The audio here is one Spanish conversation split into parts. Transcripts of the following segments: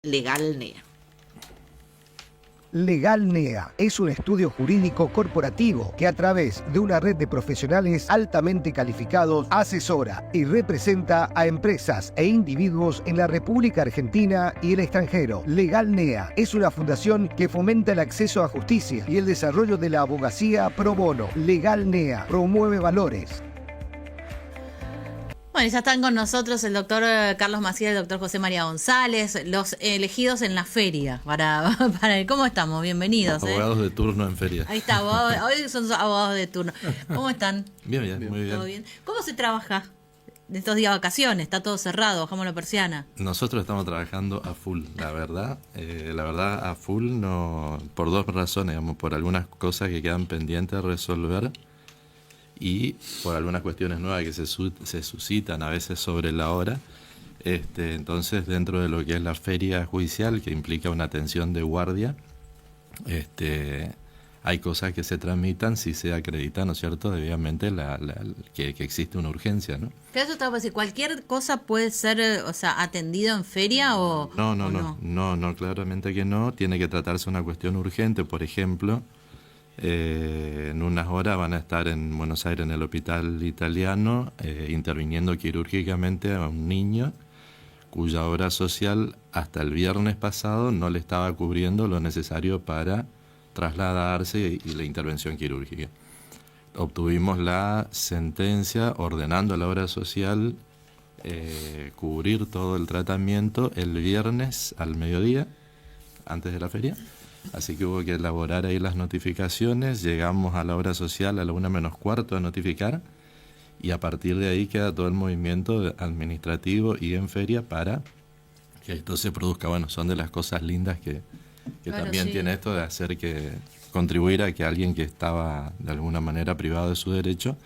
Legal NEA. Legal NEA es un estudio jurídico corporativo que a través de una red de profesionales altamente calificados asesora y representa a empresas e individuos en la República Argentina y el extranjero. Legal NEA es una fundación que fomenta el acceso a justicia y el desarrollo de la abogacía pro bono. Legal NEA promueve valores. Bueno, ya están con nosotros el doctor Carlos Maciel, el doctor José María González, los elegidos en la feria. ¿Cómo estamos? Bienvenidos. Abogados de turno en feria. Ahí está, hoy son abogados de turno. ¿Cómo están? Bien, muy bien. ¿Todo bien? ¿Cómo se trabaja de estos días de vacaciones? Está todo cerrado, bajamos la persiana. Nosotros estamos trabajando a full, la verdad a full, no, por dos razones, digamos, por algunas cosas que quedan pendientes de resolver y por algunas cuestiones nuevas que se suscitan a veces sobre la hora. Entonces, dentro de lo que es la feria judicial, que implica una atención de guardia, hay cosas que se tramitan si se acredita, ¿no es cierto?, debidamente que existe una urgencia, ¿no? Pero eso te voy a decir, ¿cualquier cosa puede ser, atendido en feria o no, claramente que no. Tiene que tratarse una cuestión urgente. Por ejemplo, en unas horas van a estar en Buenos Aires, en el hospital italiano, interviniendo quirúrgicamente a un niño cuya obra social hasta el viernes pasado no le estaba cubriendo lo necesario para trasladarse y la intervención quirúrgica. Obtuvimos la sentencia ordenando a la obra social cubrir todo el tratamiento el viernes al mediodía, antes de la feria. Así que hubo que elaborar ahí las notificaciones. Llegamos a la obra social a la 1:45 a notificar, y a partir de ahí queda todo el movimiento administrativo y en feria para que esto se produzca. Bueno, son de las cosas lindas que claro, también sí, tiene esto de hacer que contribuir a que alguien que estaba de alguna manera privado de su derecho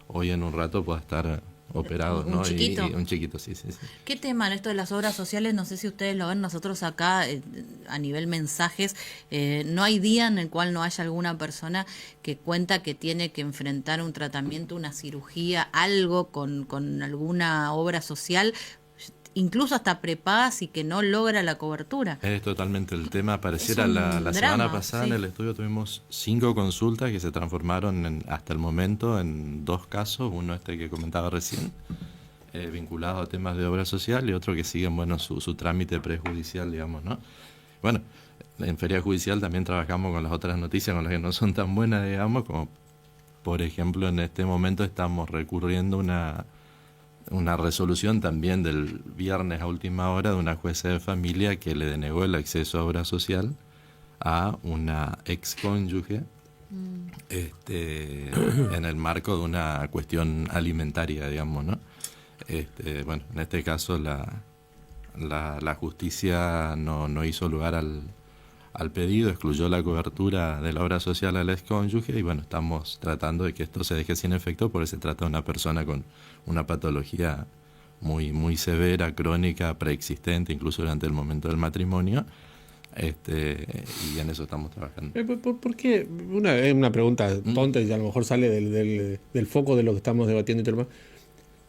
hoy en un rato pueda estar operado, un ¿no? Chiquito. Y un chiquito, sí. ¿Qué tema esto de las obras sociales? No sé si ustedes lo ven, nosotros acá a nivel mensajes, no hay día en el cual no haya alguna persona que cuenta que tiene que enfrentar un tratamiento, una cirugía, algo con alguna obra social, incluso hasta prepagas, y que no logra la cobertura. Es totalmente el tema. Pareciera la semana pasada, sí, en el estudio tuvimos 5 consultas que se transformaron hasta el momento en 2 casos. Uno que comentaba recién, vinculado a temas de obra social, y otro que siguen su trámite prejudicial, digamos, ¿no? Bueno, en feria judicial también trabajamos con las otras noticias, con las que no son tan buenas, digamos, como por ejemplo en este momento estamos recurriendo una resolución también del viernes a última hora de una jueza de familia que le denegó el acceso a obra social a una excónyuge en el marco de una cuestión alimentaria, digamos, ¿no? Bueno, en este caso la justicia no hizo lugar al pedido, excluyó la cobertura de la obra social a la excónyuge, y bueno, estamos tratando de que esto se deje sin efecto porque se trata de una persona con una patología muy severa, crónica, preexistente, incluso durante el momento del matrimonio, y en eso estamos trabajando. ¿Por qué? Una pregunta tonta y a lo mejor sale del foco de lo que estamos debatiendo y todo lo demás.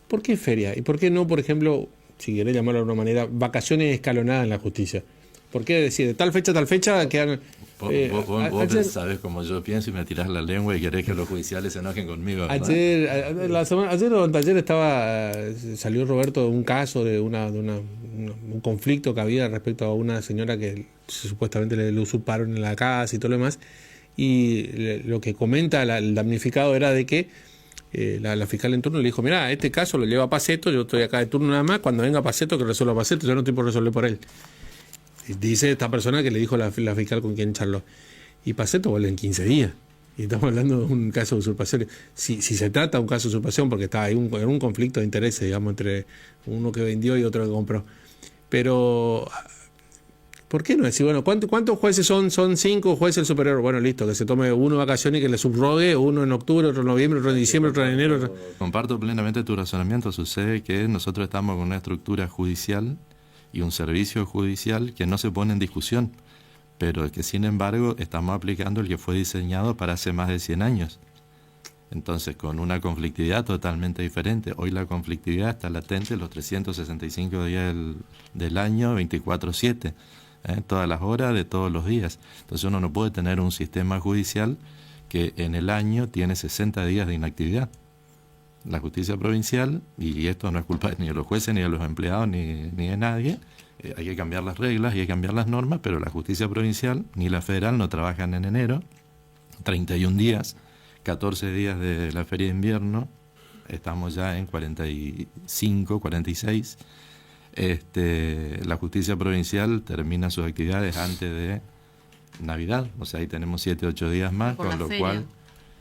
¿Por qué feria? ¿Y por qué no, por ejemplo, si querés llamarlo de alguna manera, vacaciones escalonadas en la justicia? ¿Por qué decir de tal fecha a tal fecha quedan? Vos sabés como yo pienso y me tirás la lengua y querés que los judiciales se enojen conmigo, ¿verdad? Ayer o anteayer salió Roberto de un caso de un conflicto que había respecto a una señora que supuestamente le usurparon en la casa y todo lo demás, y lo que comenta el damnificado era de que la fiscal en turno le dijo: mirá, este caso lo lleva Paceto, yo estoy acá de turno nada más, cuando venga Paceto que resuelva Paceto, yo no estoy por resolver por él. Dice esta persona que le dijo la fiscal con quien charló. Y Paceto vuelve en 15 días. Y estamos hablando de un caso de usurpación. Si se trata de un caso de usurpación, porque está ahí un conflicto de intereses, digamos, entre uno que vendió y otro que compró. Pero, ¿por qué no decir, bueno, cuántos jueces son? Son 5 jueces del superior. Bueno, listo, que se tome uno de vacaciones y que le subrogue, uno en octubre, otro en noviembre, otro en diciembre, otro en enero. Comparto plenamente tu razonamiento. Sucede que nosotros estamos con una estructura judicial y un servicio judicial que no se pone en discusión, pero que sin embargo estamos aplicando el que fue diseñado para hace más de 100 años. Entonces, con una conflictividad totalmente diferente. Hoy la conflictividad está latente los 365 días del año, 24/7. todas las horas de todos los días. Entonces uno no puede tener un sistema judicial que en el año tiene 60 días de inactividad. La justicia provincial, y esto no es culpa ni de los jueces, ni de los empleados, ni de nadie, hay que cambiar las reglas y hay que cambiar las normas, pero la justicia provincial ni la federal no trabajan en enero, 31 días, 14 días de la feria de invierno, estamos ya en 45, 46. La justicia provincial termina sus actividades antes de Navidad, o sea, ahí tenemos 7, 8 días más, con lo cual,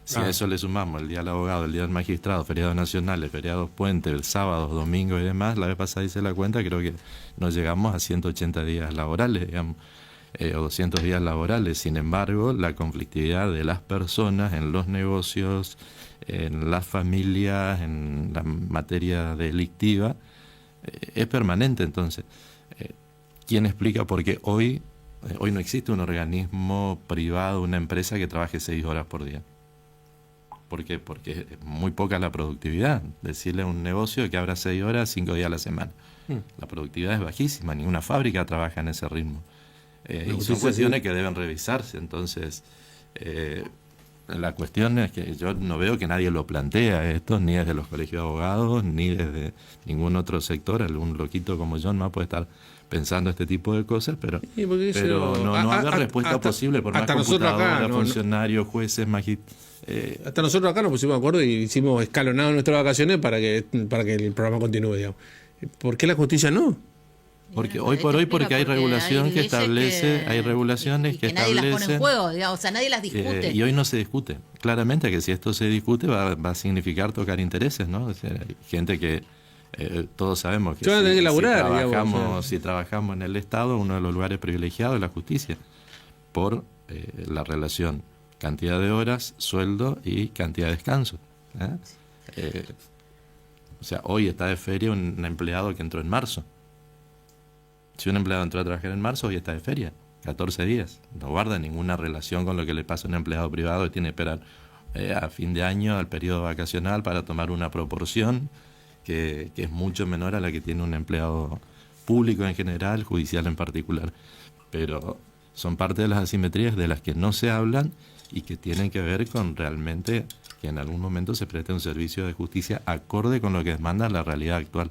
si a eso le sumamos el día del abogado, el día del magistrado, feriados nacionales, feriados puentes, sábados, domingos y demás, la vez pasada hice la cuenta, creo que nos llegamos a 180 días laborales, digamos, o 200 días laborales. Sin embargo, la conflictividad de las personas en los negocios, en las familias, en la materia delictiva, es permanente. Entonces, ¿quién explica por qué hoy no existe un organismo privado, una empresa que trabaje 6 horas por día? ¿Por qué? Porque es muy poca la productividad. Decirle a un negocio que abra 6 horas, 5 días a la semana. La productividad es bajísima, ninguna fábrica trabaja en ese ritmo. Y son cuestiones que deben revisarse. Entonces, la cuestión es que yo no veo que nadie lo plantea esto, ni desde los colegios de abogados, ni desde ningún otro sector. Algún loquito como yo no puede estar pensando este tipo de cosas, pero no haber respuesta posible por más computadoras, funcionarios, jueces, hasta nosotros acá nos pusimos de acuerdo y hicimos escalonado nuestras vacaciones para que el programa continúe, digamos. ¿Por qué la justicia no? Porque hoy por hoy, porque hay regulación que establece, hay regulaciones que nadie establecen, las pone en juego, digamos, o sea, nadie las discute. Y hoy no se discute. Claramente que si esto se discute va a significar tocar intereses, ¿no? O sea, hay gente que todos sabemos que si trabajamos en el Estado, uno de los lugares privilegiados es la justicia, por la relación cantidad de horas, sueldo y cantidad de descanso. O sea, hoy está de feria un empleado que entró en marzo. Si un empleado entró a trabajar en marzo, hoy está de feria, 14 días. No guarda ninguna relación con lo que le pasa a un empleado privado que tiene que esperar a fin de año, al periodo vacacional, para tomar una proporción que es mucho menor a la que tiene un empleado público en general, judicial en particular. Pero son parte de las asimetrías de las que no se hablan y que tienen que ver con realmente que en algún momento se preste un servicio de justicia acorde con lo que demanda la realidad actual.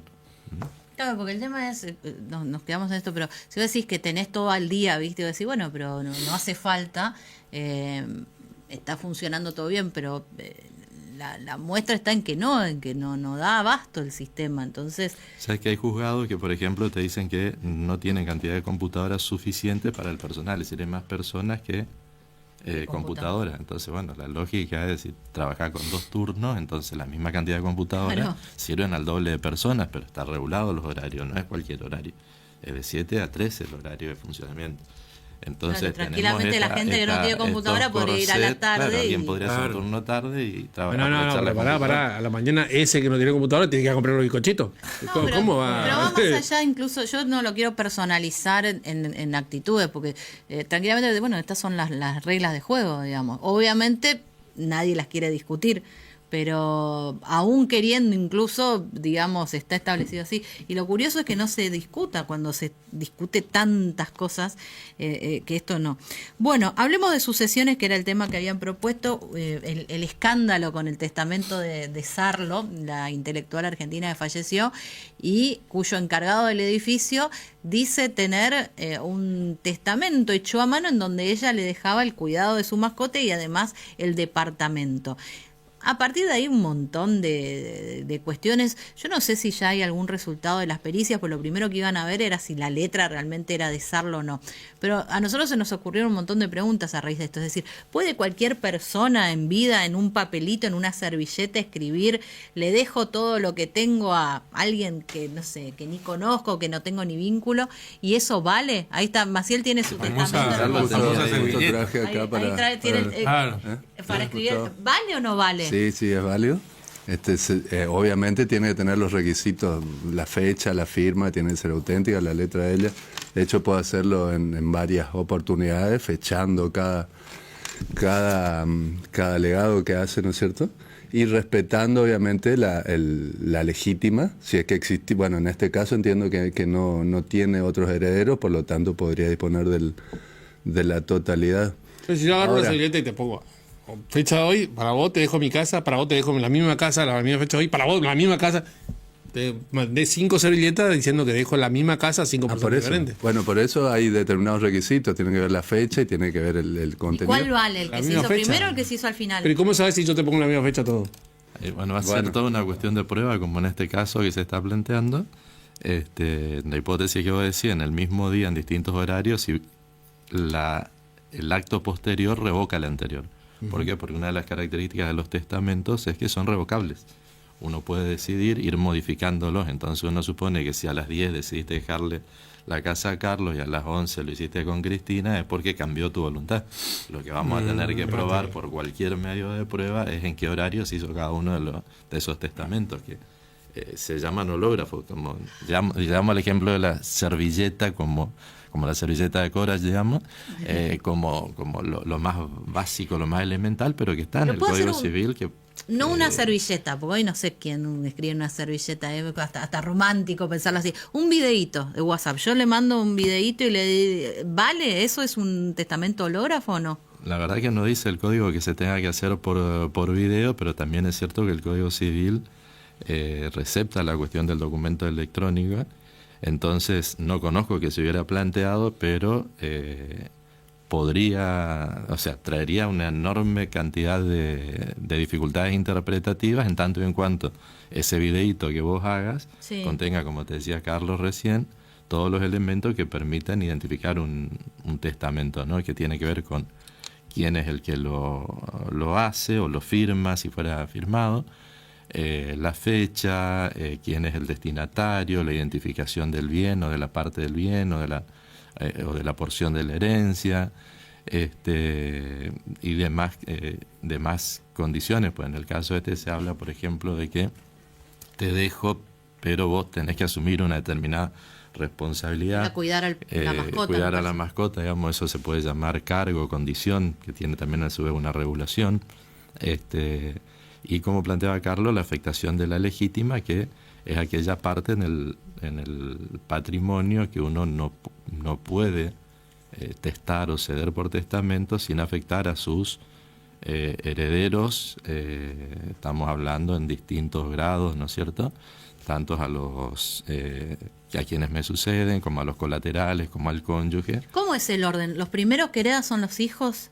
Claro, porque el tema es, nos quedamos en esto, pero si vos decís que tenés todo al día, ¿viste? Y vos decís, bueno, pero no hace falta, está funcionando todo bien, pero la muestra está en que no da abasto el sistema. Entonces, sabes que hay juzgados que, por ejemplo, te dicen que no tienen cantidad de computadoras suficiente para el personal, es decir, hay más personas que computadoras. Entonces, bueno, la lógica es decir, trabajar con 2 turnos, entonces la misma cantidad de computadoras sirven al doble de personas, pero está regulado los horarios, no es cualquier horario, es de 7 a 13 el horario de funcionamiento. Entonces, tranquilamente la gente que no tiene computadora podría ir a la tarde. Claro, alguien podría hacer turno tarde y trabajar. No, pará. A la mañana ese que no tiene computadora tiene que ir a comprar los bizcochitos. ¿Cómo va? Pero va más allá, incluso yo no lo quiero personalizar en actitudes, porque tranquilamente, bueno, estas son las reglas de juego, digamos. Obviamente nadie las quiere discutir, pero aún queriendo incluso, digamos, está establecido así. Y lo curioso es que no se discuta cuando se discute tantas cosas, que esto no. Bueno, hablemos de sucesiones, que era el tema que habían propuesto, el escándalo con el testamento de Sarlo, la intelectual argentina que falleció, y cuyo encargado del edificio dice tener un testamento hecho a mano en donde ella le dejaba el cuidado de su mascota y además el departamento. A partir de ahí un montón de cuestiones. Yo no sé si ya hay algún resultado de las pericias, pues lo primero que iban a ver era si la letra realmente era de Sarlo o no. Pero a nosotros se nos ocurrieron un montón de preguntas a raíz de esto. Es decir, ¿puede cualquier persona en vida, en un papelito, en una servilleta, escribir, le dejo todo lo que tengo a alguien que, no sé, que ni conozco, que no tengo ni vínculo, y eso vale? Ahí está, Maciel tiene su testamento. Para escribir, ¿vale o no vale? Sí, es válido. Obviamente tiene que tener los requisitos, la fecha, la firma, tiene que ser auténtica, la letra de ella. De hecho, puedo hacerlo en varias oportunidades, fechando cada legado que hace, ¿no es cierto? Y respetando obviamente la legítima, si es que existe, bueno, en este caso entiendo que no tiene otros herederos, por lo tanto podría disponer de la totalidad. Pero si yo agarro Ahora, una servilleta y te pongo fecha de hoy, para vos te dejo mi casa, para vos te dejo la misma casa, la misma fecha de hoy, para vos la misma casa. Te mandé 5 servilletas diciendo que dejo la misma casa 5 por personas eso. diferentes. Bueno, por eso hay determinados requisitos, tienen que ver la fecha y tiene que ver el contenido. ¿Cuál vale? ¿El La que se misma hizo fecha. primero o el que se hizo al final? Pero ¿y cómo sabes si yo te pongo la misma fecha todo? Bueno, va a ser toda una cuestión de prueba, como en este caso que se está planteando. La hipótesis que vos decís, en el mismo día, en distintos horarios, si el acto posterior revoca el anterior. ¿Por qué? Porque una de las características de los testamentos es que son revocables. Uno puede decidir ir modificándolos, entonces uno supone que si a las 10 decidiste dejarle la casa a Carlos y a las 11 lo hiciste con Cristina, es porque cambió tu voluntad. Lo que vamos a tener que probar por cualquier medio de prueba es en qué horario se hizo cada uno de esos testamentos, que se llaman hológrafos, como llamo el ejemplo de la servilleta, como la servilleta de Coras, digamos, como lo más básico, lo más elemental, pero que está en el Código Civil. No una servilleta, porque hoy no sé quién escribe una servilleta, hasta romántico pensarlo así. Un videíto de WhatsApp. Yo le mando un videíto y le digo, ¿vale? ¿Eso es un testamento hológrafo o no? La verdad que no dice el código que se tenga que hacer por video, pero también es cierto que el Código Civil recepta la cuestión del documento electrónico. Entonces no conozco que se hubiera planteado, pero traería una enorme cantidad de dificultades interpretativas, en tanto y en cuanto ese videíto que vos hagas contenga, como te decía Carlos recién, todos los elementos que permitan identificar un testamento, ¿no? Que tiene que ver con quién es el que lo hace o lo firma, si fuera firmado, la fecha, quién es el destinatario, la identificación del bien o de la parte del bien o de la porción de la herencia, y demás condiciones. Pues en el caso se habla, por ejemplo, de que te dejo, pero vos tenés que asumir una determinada responsabilidad. Cuidar la mascota. Cuidar a la mascota, digamos, eso se puede llamar cargo, condición, que tiene también a su vez una regulación. Y como planteaba Carlos, la afectación de la legítima, que es aquella parte en el patrimonio que uno no puede testar o ceder por testamento sin afectar a sus herederos. Estamos hablando en distintos grados, ¿no es cierto? Tanto a quienes me suceden, como a los colaterales, como al cónyuge. ¿Cómo es el orden? ¿Los primeros que heredan son los hijos?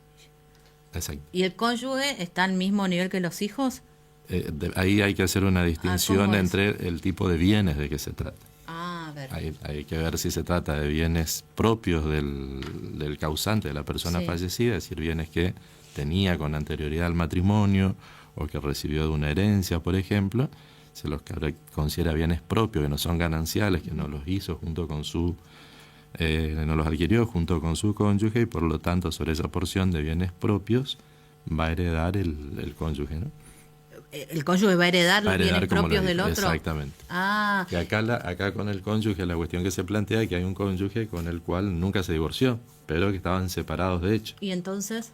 Exacto. ¿Y el cónyuge está al mismo nivel que los hijos? Ahí hay que hacer una distinción entre el tipo de bienes de que se trata. A ver. Hay que ver si se trata de bienes propios del causante, de la persona fallecida, es decir, bienes que tenía con anterioridad al matrimonio o que recibió de una herencia, por ejemplo. Se los considera bienes propios, que no son gananciales, que no los hizo junto con no los adquirió junto con su cónyuge, y por lo tanto sobre esa porción de bienes propios va a heredar el cónyuge, ¿no? ¿El cónyuge va a heredar los bienes propios del otro? Exactamente. Que acá con el cónyuge la cuestión que se plantea es que hay un cónyuge con el cual nunca se divorció, pero que estaban separados de hecho. ¿Y entonces?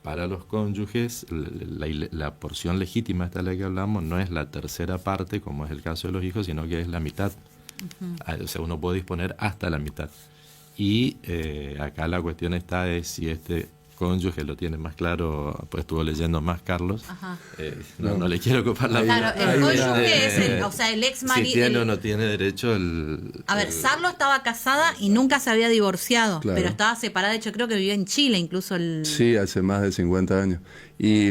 Para los cónyuges, la porción legítima, esta de la que hablamos, no es la tercera parte, como es el caso de los hijos, sino que es la mitad. O sea, uno puede disponer hasta la mitad. Y acá la cuestión es si este cónyuge lo tiene más claro, pues estuvo leyendo más Carlos. No le quiero ocupar la Claro, el cónyuge es el ex marido. Si tiene o no tiene derecho Sarlo estaba casada y nunca se había divorciado, Claro. pero estaba separada. De hecho, creo que vivía en Chile incluso. Sí, hace más de 50 años. Y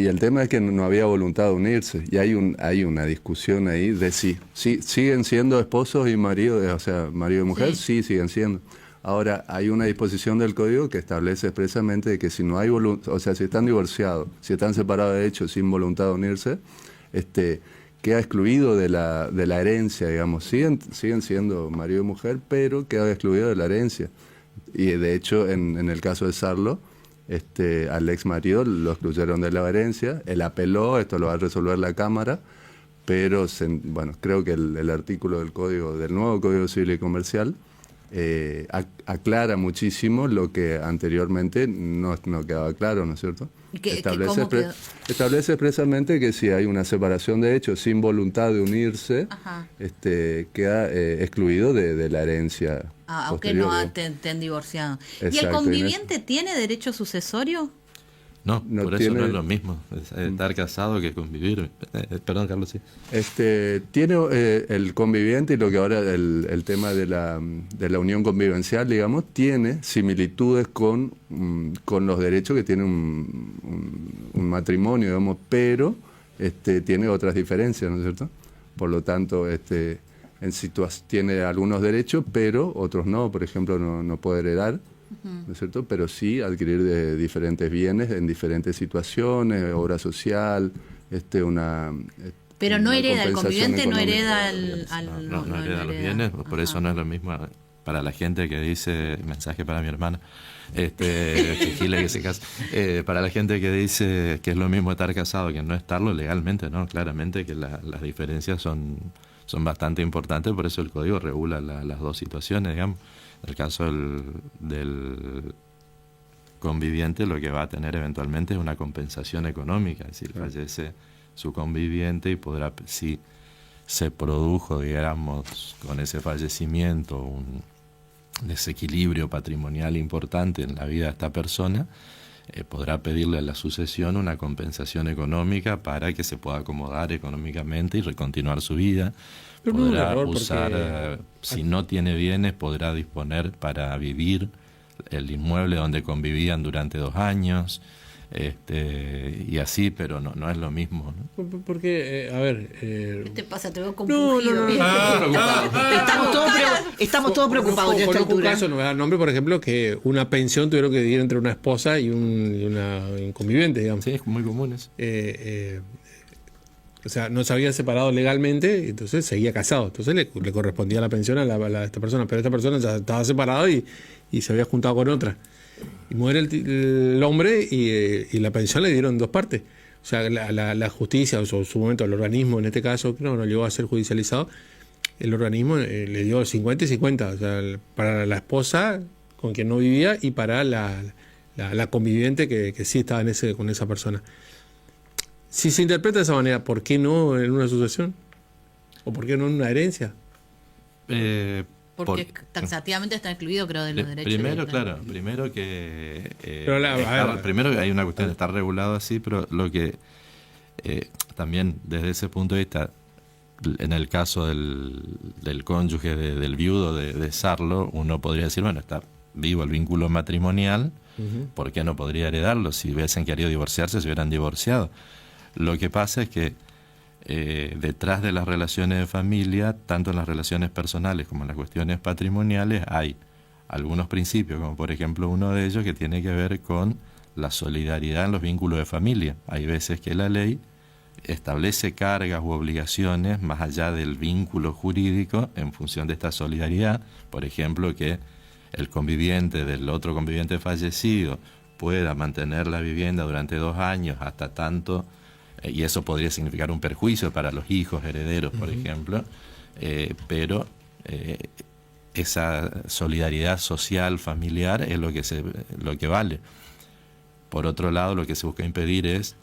el tema es que no había voluntad de unirse. Y hay una discusión ahí de si siguen siendo esposos y marido, o sea, marido y mujer, sí siguen siendo. Ahora, hay una disposición del Código que establece expresamente de que si no hay voluntad, o sea, si están divorciados, si están separados de hecho sin voluntad de unirse, queda excluido de la herencia, digamos. Siguen siendo marido y mujer, pero queda excluido de la herencia. Y de hecho, en el caso de Sarlo, al ex marido lo excluyeron de la herencia, él apeló, esto lo va a resolver la Cámara, pero creo que el artículo del nuevo Código Civil y Comercial aclara muchísimo lo que anteriormente no quedaba claro, ¿no es cierto? Establece expresamente que si hay una separación de hechos sin voluntad de unirse, queda excluido de la herencia. Aunque no estén divorciados. ¿Y el conviviente tiene derecho sucesorio? No, por eso no es lo mismo estar casado que convivir. Perdón, Carlos, sí. Tiene el conviviente, y lo que ahora el tema de la unión convivencial, digamos, tiene similitudes con los derechos que tiene un matrimonio, digamos, pero tiene otras diferencias, ¿no es cierto? Por lo tanto, tiene algunos derechos, pero otros no. Por ejemplo, no puede heredar, ¿no es cierto? Pero sí adquirir de diferentes bienes en diferentes situaciones, obra social, pero no hereda, el conviviente no hereda no hereda los bienes, por eso no es lo mismo para la gente que dice, mensaje para mi hermana, que Gile que se casa, para la gente que dice que es lo mismo estar casado que no estarlo legalmente, no, claramente que las diferencias son bastante importantes, por eso el código regula las dos situaciones, digamos. En el caso del conviviente, lo que va a tener eventualmente es una compensación económica, es decir, fallece su conviviente y podrá, si se produjo, digamos, con ese fallecimiento un desequilibrio patrimonial importante en la vida de esta persona, podrá pedirle a la sucesión una compensación económica para que se pueda acomodar económicamente y continuar su vida. Podrá usar, si no tiene bienes, podrá disponer para vivir el inmueble donde convivían durante 2 años, y así, pero no es lo mismo, ¿no? Porque, a ver... ¿Qué te pasa? Te veo compungido. Estamos todos preocupados ya a esta altura. Un caso, no voy a dar nombre, por ejemplo, que una pensión tuvieron que dividir entre una esposa y un conviviente, digamos. Sí, es muy común eso. O sea, no se habían separado legalmente, entonces seguía casado. Entonces le correspondía la pensión a esta persona, pero esta persona ya estaba separada y se había juntado con otra. Y muere el hombre y la pensión le dieron 2 partes. O sea, la justicia, o su momento, el organismo, en este caso, no llegó a ser judicializado, el organismo le dio 50 y 50. O sea, para la esposa con quien no vivía y para la conviviente que sí estaba con esa persona. Si se interpreta de esa manera, ¿por qué no en una sucesión? ¿O por qué no en una herencia? Porque taxativamente está incluido, creo, de los derechos. Primero que... primero hay una cuestión de estar regulado así, pero lo que también desde ese punto de vista, en el caso del cónyuge, del viudo, de Sarlo, uno podría decir, bueno, está vivo el vínculo matrimonial, ¿por qué no podría heredarlo? Si hubiesen querido divorciarse, se hubieran divorciado. Lo que pasa es que detrás de las relaciones de familia, tanto en las relaciones personales como en las cuestiones patrimoniales, hay algunos principios, como por ejemplo uno de ellos que tiene que ver con la solidaridad en los vínculos de familia. Hay veces que la ley establece cargas u obligaciones más allá del vínculo jurídico en función de esta solidaridad. Por ejemplo, que el conviviente del otro conviviente fallecido pueda mantener la vivienda durante 2 años hasta tanto, y eso podría significar un perjuicio para los hijos herederos, por ejemplo, pero esa solidaridad social, familiar, es lo que vale. Por otro lado, lo que se busca impedir es,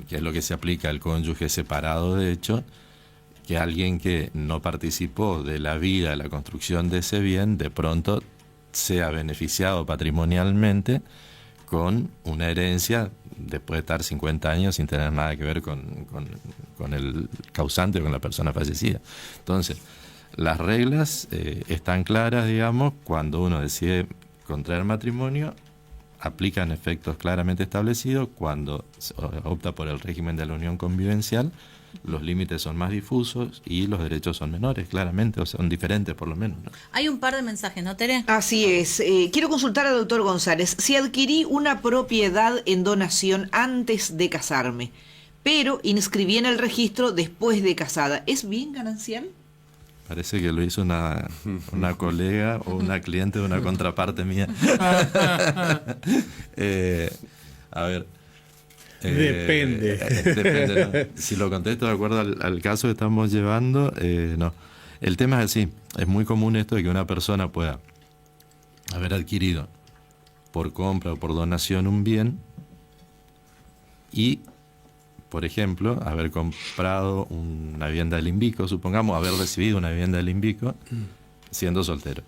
que es lo que se aplica al cónyuge separado, de hecho, que alguien que no participó de la vida, de la construcción de ese bien, de pronto sea beneficiado patrimonialmente con una herencia después de estar 50 años sin tener nada que ver con el causante o con la persona fallecida. Entonces, las reglas están claras, digamos, cuando uno decide contraer matrimonio, aplican efectos claramente establecidos. Cuando opta por el régimen de la unión convivencial, los límites son más difusos y los derechos son menores, claramente, o son diferentes por lo menos, ¿no? Hay un par de mensajes, ¿no, Tere? Así es. Quiero consultar al doctor González. Si adquirí una propiedad en donación antes de casarme, pero inscribí en el registro después de casada, ¿es bien ganancial? Parece que lo hizo una colega o una cliente de una contraparte mía. A ver. Depende. Depende, ¿no? Si lo contesto de acuerdo al caso que estamos llevando, no. El tema es así, es muy común esto de que una persona pueda haber adquirido por compra o por donación un bien y, por ejemplo, haber comprado una vivienda del Invico, supongamos, haber recibido una vivienda del Invico siendo soltero,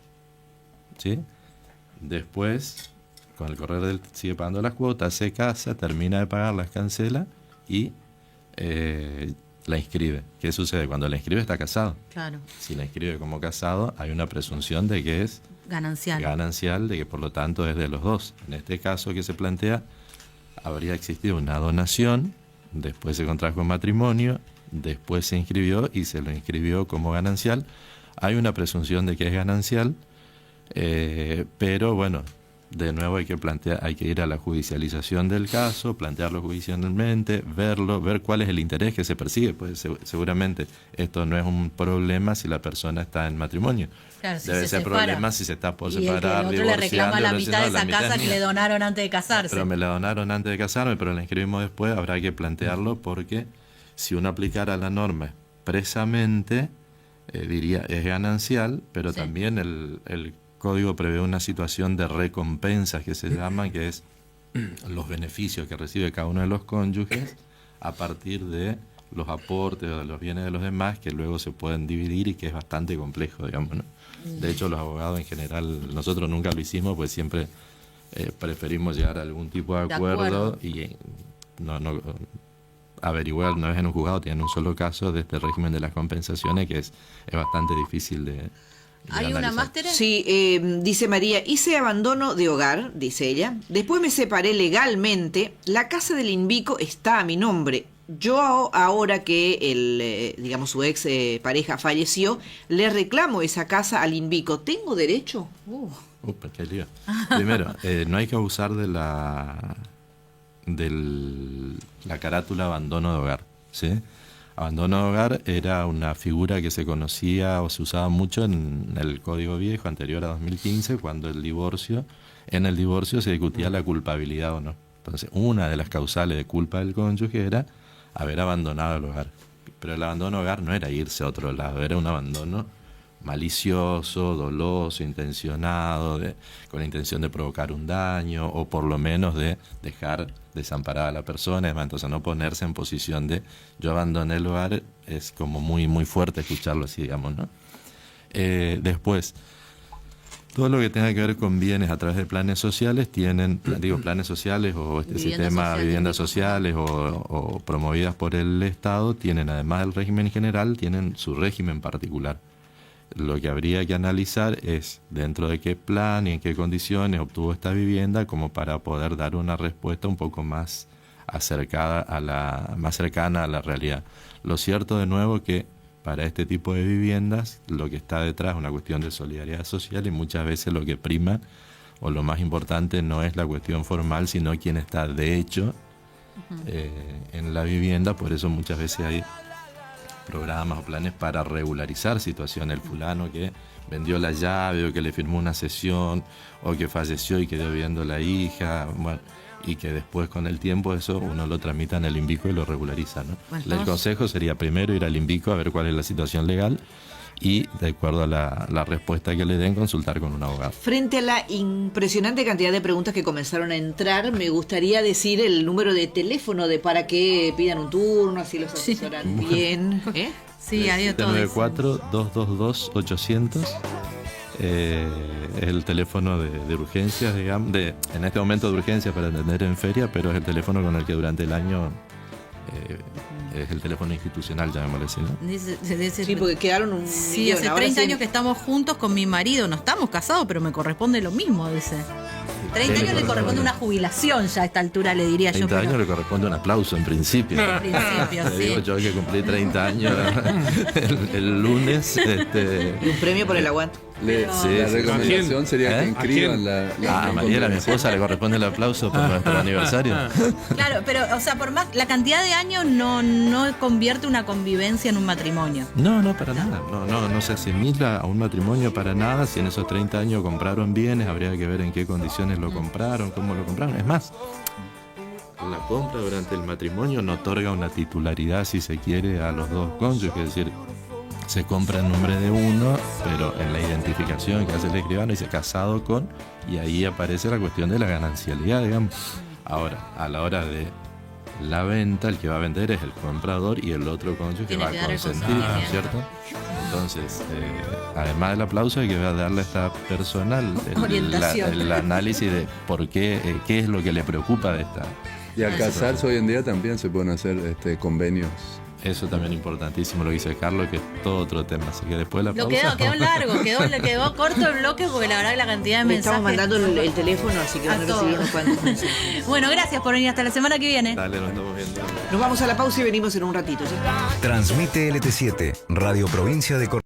¿sí? Después, con el correr del sigue pagando las cuotas, se casa, termina de pagar, las cancela y la inscribe. ¿Qué sucede? Cuando la inscribe está casado. Claro. Si la inscribe como casado, hay una presunción de que es ganancial, de que por lo tanto es de los dos. En este caso que se plantea, habría existido una donación, después se contrajo matrimonio, después se inscribió y se lo inscribió como ganancial. Hay una presunción de que es ganancial, pero bueno, de nuevo hay que ir a la judicialización del caso, plantearlo judicialmente, ver cuál es el interés que se persigue. Pues seguramente esto no es un problema si la persona está en matrimonio. Claro, si debe se ser separa. Problema si se está por Y el separar, otro le reclama la mitad de esa casa que le donaron antes de casarse. Pero me la donaron antes de casarme, pero la inscribimos después. Habrá que plantearlo porque si uno aplicara la norma expresamente, diría es ganancial, pero Sí. también el Código prevé una situación de recompensas que se llaman, que es los beneficios que recibe cada uno de los cónyuges a partir de los aportes o de los bienes de los demás, que luego se pueden dividir y que es bastante complejo, digamos, ¿no? De hecho, los abogados en general, nosotros nunca lo hicimos, pues siempre preferimos llegar a algún tipo de acuerdo y no averiguar una vez en un juzgado, tienen un solo caso de este régimen de las compensaciones, que es bastante difícil de ¿Hay una analizar. máster? Sí, dice María, hice abandono de hogar, dice ella. Después me separé legalmente. La casa del Invico está a mi nombre. Yo ahora que digamos su ex pareja falleció, le reclamo esa casa al Invico. ¿Tengo derecho? Qué lío. Primero, no hay que abusar de la carátula abandono de hogar, ¿sí? Abandono de hogar era una figura que se conocía o se usaba mucho en el Código Viejo anterior a 2015, cuando en el divorcio se discutía la culpabilidad o no. Entonces, una de las causales de culpa del cónyuge era haber abandonado el hogar. Pero el abandono de hogar no era irse a otro lado, era un abandono malicioso, doloso, intencionado, con la intención de provocar un daño o por lo menos de dejar desamparada a la persona. Además, entonces no ponerse en posición de yo abandoné el hogar es como muy, muy fuerte escucharlo así, digamos, ¿no? Después, todo lo que tenga que ver con bienes a través de planes sociales planes sociales o sistema de viviendas sociales o promovidas por el Estado, tienen además del régimen general, tienen su régimen particular. Lo que habría que analizar es dentro de qué plan y en qué condiciones obtuvo esta vivienda, como para poder dar una respuesta un poco más cercana a la realidad. Lo cierto, de nuevo, que para este tipo de viviendas lo que está detrás es una cuestión de solidaridad social y muchas veces lo que prima o lo más importante no es la cuestión formal, sino quién está de hecho en la vivienda. Por eso muchas veces hay programas o planes para regularizar situaciones. El fulano que vendió la llave o que le firmó una cesión o que falleció y quedó viendo la hija, bueno, y que después con el tiempo eso uno lo tramita en el Invico y lo regulariza, ¿no? Bueno, el consejo sería primero ir al Invico a ver cuál es la situación legal y de acuerdo a la respuesta que le den consultar con un abogado. Frente a la impresionante cantidad de preguntas que comenzaron a entrar, me gustaría decir el número de teléfono para que pidan un turno, así los asesoran bien. Sí, hay de todo. 794-222-800 es el teléfono de urgencias, digamos, en este momento de urgencias para atender en feria, pero es el teléfono con el que durante el año es el teléfono institucional, llamémosle así, ¿no? Sí, porque quedaron un Sí, millón. hace Ahora 30 sí. años que estamos juntos con mi marido. No estamos casados, pero me corresponde lo mismo, dice. 30 Sí, años le corresponde una jubilación ya a esta altura, le diría yo. 30 pero- años le corresponde un aplauso en principio. En principio, Te sí. digo yo que cumplí 30 años el lunes. Y un premio por el aguante. La recomendación sería que ¿Eh? inscriban la A Mariela, mi esposa, le corresponde el aplauso por nuestro aniversario. Claro, pero, o sea, por más, la cantidad de años no convierte una convivencia en un matrimonio. No, para nada. No se asimila a un matrimonio para nada. Si en esos 30 años compraron bienes, habría que ver en qué condiciones lo compraron, cómo lo compraron. Es más, la compra durante el matrimonio no otorga una titularidad, si se quiere, a los dos cónyuges. Es decir, se compra en nombre de uno, pero en la identificación que hace el escribano dice casado con, y ahí aparece la cuestión de la ganancialidad, digamos. Ahora, a la hora de la venta, el que va a vender es el comprador y el otro cónyuge que Tiene va que a dar el consentir, consentimiento. ¿cierto? Entonces, además del aplauso, hay que darle a esta persona Orientación. el análisis de por qué es lo que le preocupa de esta. Y al casarse hoy en día también se pueden hacer convenios. Eso también importantísimo lo que dice Carlos, que es todo otro tema. Así que después de la Lo pausa. quedó largo, quedó corto el bloque porque la verdad que la cantidad de Le mensajes. estamos mandando el teléfono, así que a van a todos. recibir unos cuantos mensajes. Bueno, gracias por venir, hasta la semana que viene. Dale, nos estamos viendo. Nos vamos a la pausa y venimos en un ratito. ¿Sí? Transmite LT7, Radio Provincia de Córdoba.